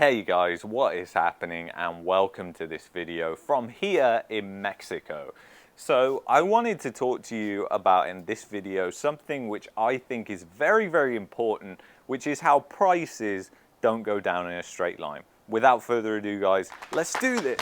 Hey guys, what is happening, and welcome to this video from here in Mexico. So I wanted to talk to you about in this video something which I think is very important, which is how prices don't go down in a straight line. Without further ado guys, let's do this.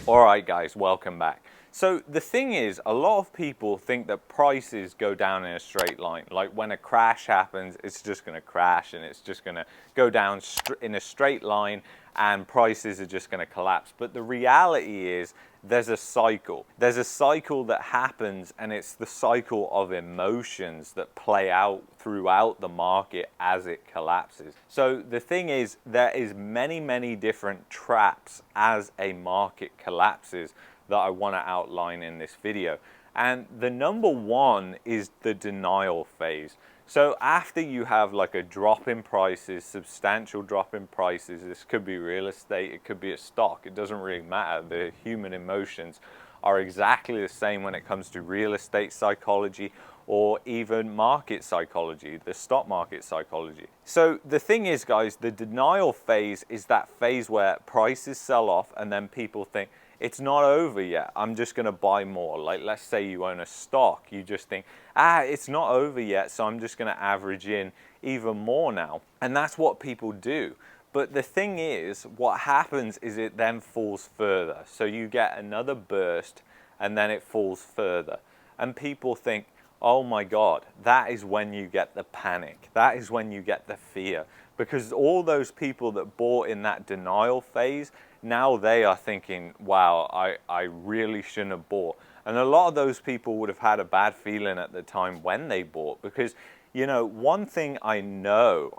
Alright guys, welcome back. So the thing is, a lot of people think that prices go down in a straight line. Like when a crash happens, it's just going to crash and it's just going to go down in a straight line and prices are just going to collapse. But the reality is there's a cycle. There's a cycle that happens, and it's the cycle of emotions that play out throughout the market as it collapses. So the thing is, there is many different traps as a market collapses that I want to outline in this video. And the number one is the denial phase. So after you have like a drop in prices, substantial drop in prices, this could be real estate, it could be a stock, it doesn't really matter. The human emotions are exactly the same when it comes to real estate psychology or even market psychology, the stock market psychology. So the thing is guys, the denial phase is that phase where prices sell off and then people think, it's not over yet, I'm just going to buy more. Like let's say you own a stock, you just think, it's not over yet, so I'm just going to average in even more now. And that's what people do. But the thing is, what happens is it then falls further. So you get another burst and then it falls further. And people think, oh my God, that is when you get the panic. That is when you get the fear. Because all those people that bought in that denial phase, now they are thinking, wow, I really shouldn't have bought. And a lot of those people would have had a bad feeling at the time when they bought, because, you know, one thing I know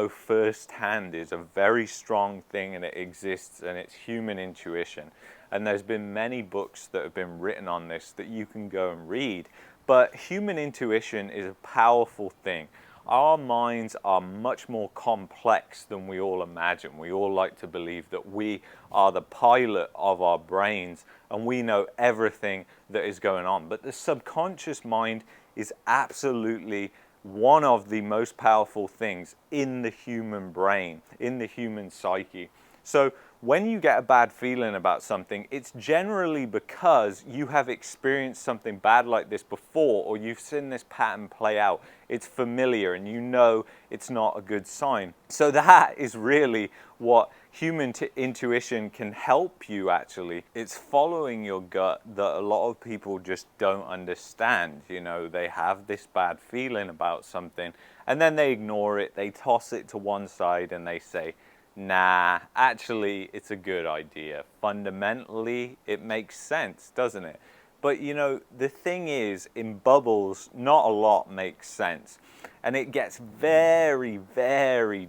firsthand is a very strong thing, and it exists, and it's human intuition. And there's been many books that have been written on this that you can go and read. But human intuition is a powerful thing. Our minds are much more complex than we all imagine. We all like to believe that we are the pilot of our brains and we know everything that is going on. But the subconscious mind is absolutely one of the most powerful things in the human brain, in the human psyche. So when you get a bad feeling about something, it's generally because you have experienced something bad like this before, or you've seen this pattern play out. It's familiar and you know it's not a good sign. So that is really what human intuition can help you actually. It's following your gut that a lot of people just don't understand. You know, they have this bad feeling about something and then they ignore it, they toss it to one side and they say, nah, actually, it's a good idea. Fundamentally, it makes sense, doesn't it? But you know, the thing is, in bubbles, not a lot makes sense. And it gets very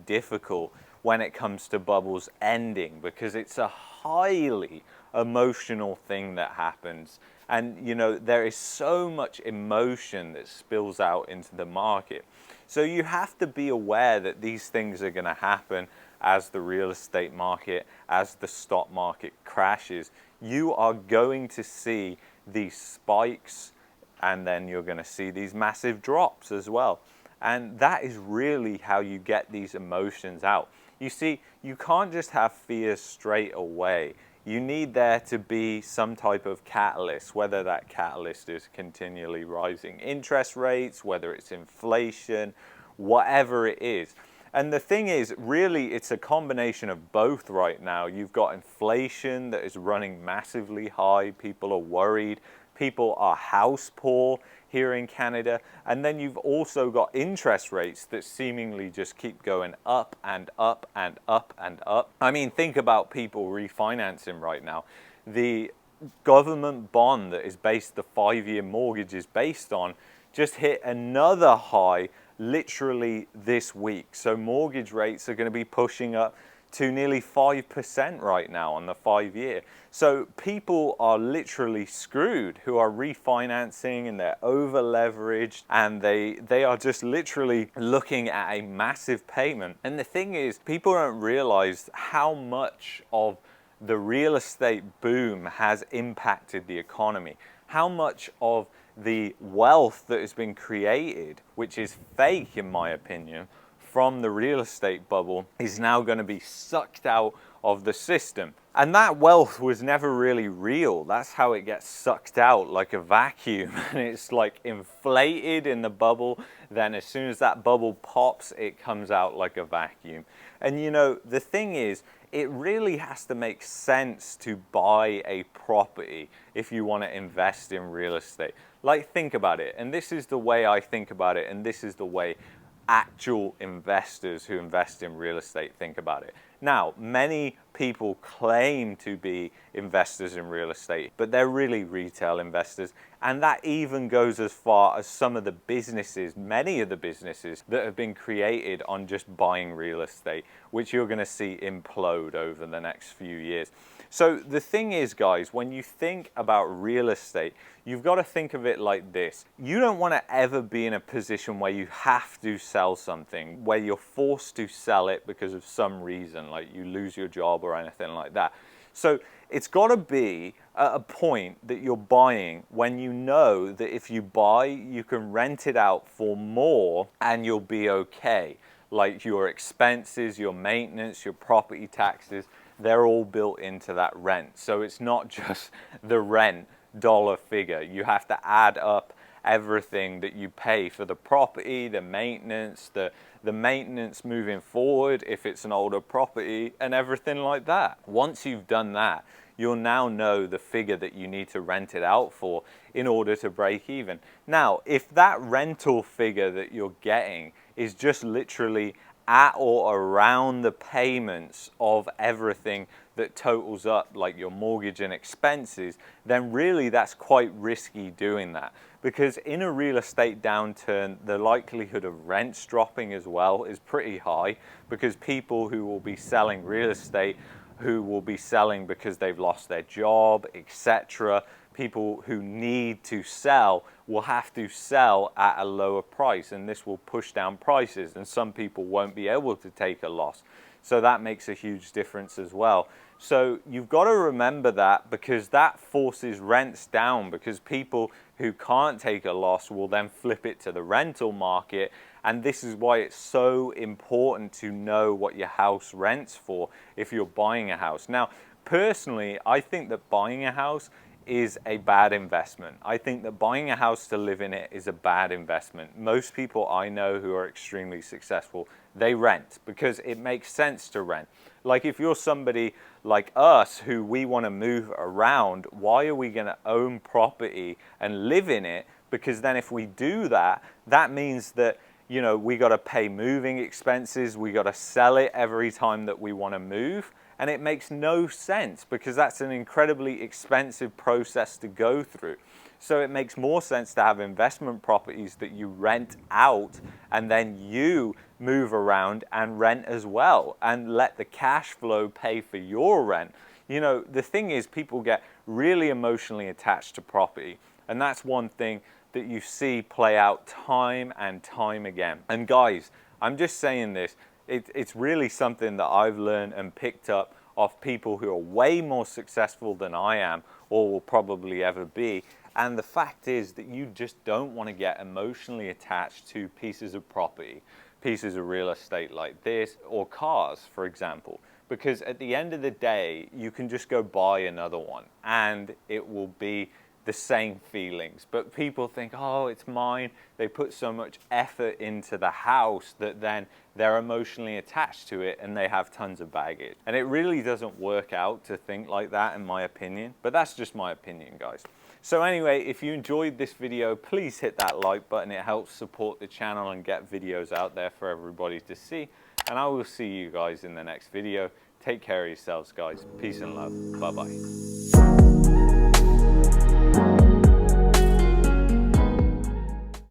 difficult when it comes to bubbles ending, because it's a highly emotional thing that happens. And you know, there is so much emotion that spills out into the market. So you have to be aware that these things are going to happen as the real estate market, as the stock market crashes. You are going to see these spikes and then you're going to see these massive drops as well. And that is really how you get these emotions out. You see, you can't just have fear straight away. You need there to be some type of catalyst, whether that catalyst is continually rising interest rates, whether it's inflation, whatever it is. And the thing is, really, it's a combination of both right now. You've got inflation that is running massively high. People are worried. People are house poor here in Canada. And then you've also got interest rates that seemingly just keep going up and up and up and up. I mean, think about people refinancing right now. The government bond that is based, the 5-year mortgage is based on, just hit another high literally this week. So mortgage rates are going to be pushing up to nearly 5% right now on the 5-year. So people are literally screwed who are refinancing, and they're over leveraged, and they are just literally looking at a massive payment. And the thing is, people don't realize how much of the real estate boom has impacted the economy, how much of the wealth that has been created, which is fake in my opinion, from the real estate bubble, is now going to be sucked out of the system. And that wealth was never really real. That's how it gets sucked out, like a vacuum. And it's like inflated in the bubble. Then as soon as that bubble pops, it comes out like a vacuum. And you know, the thing is, it really has to make sense to buy a property if you want to invest in real estate. Like, think about it. And this is the way I think about it. And this is the way actual investors who invest in real estate think about it. Now, many people claim to be investors in real estate, but they're really retail investors. And that even goes as far as some of the businesses, many of the businesses that have been created on just buying real estate, which you're going to see implode over the next few years. So the thing is, guys, when you think about real estate, you've got to think of it like this. You don't want to ever be in a position where you have to sell something, where you're forced to sell it because of some reason, like you lose your job or anything like that. So it's got to be at a point that you're buying when you know that if you buy, you can rent it out for more and you'll be okay. Like your expenses, your maintenance, your property taxes, they're all built into that rent. So it's not just the rent dollar figure. You have to add up everything that you pay for the property, the maintenance moving forward if it's an older property, and everything like that. Once you've done that, you'll now know the figure that you need to rent it out for in order to break even. Now, if that rental figure that you're getting is just literally at or around the payments of everything that totals up, like your mortgage and expenses, then really that's quite risky doing that. Because in a real estate downturn, the likelihood of rents dropping as well is pretty high, because people who will be selling real estate, who will be selling because they've lost their job, etc., people who need to sell will have to sell at a lower price, and this will push down prices, and some people won't be able to take a loss. So that makes a huge difference as well. So you've got to remember that, because that forces rents down, because people who can't take a loss will then flip it to the rental market. And this is why it's so important to know what your house rents for if you're buying a house. Now, personally, I think that buying a house is a bad investment. I think that buying a house to live in it is a bad investment. Most people I know who are extremely successful, they rent because it makes sense to rent. Like if you're somebody like us who we want to move around, why are we going to own property and live in it? Because then if we do that, that means that, you know, we got to pay moving expenses, we got to sell it every time that we want to move. And it makes no sense, because that's an incredibly expensive process to go through. So it makes more sense to have investment properties that you rent out and then you move around and rent as well, and let the cash flow pay for your rent. You know, the thing is, people get really emotionally attached to property, and that's one thing that you see play out time and time again. And guys, I'm just saying this, it's really something that I've learned and picked up off people who are way more successful than I am or will probably ever be. And the fact is that you just don't want to get emotionally attached to pieces of property, pieces of real estate like this, or cars, for example. Because at the end of the day, you can just go buy another one and it will be the same feelings. But people think, oh, it's mine. They put so much effort into the house that then they're emotionally attached to it and they have tons of baggage. And it really doesn't work out to think like that, in my opinion. But that's just my opinion, guys. So anyway, if you enjoyed this video, please hit that like button. It helps support the channel and get videos out there for everybody to see. And I will see you guys in the next video. Take care of yourselves, guys. Peace and love. Bye-bye.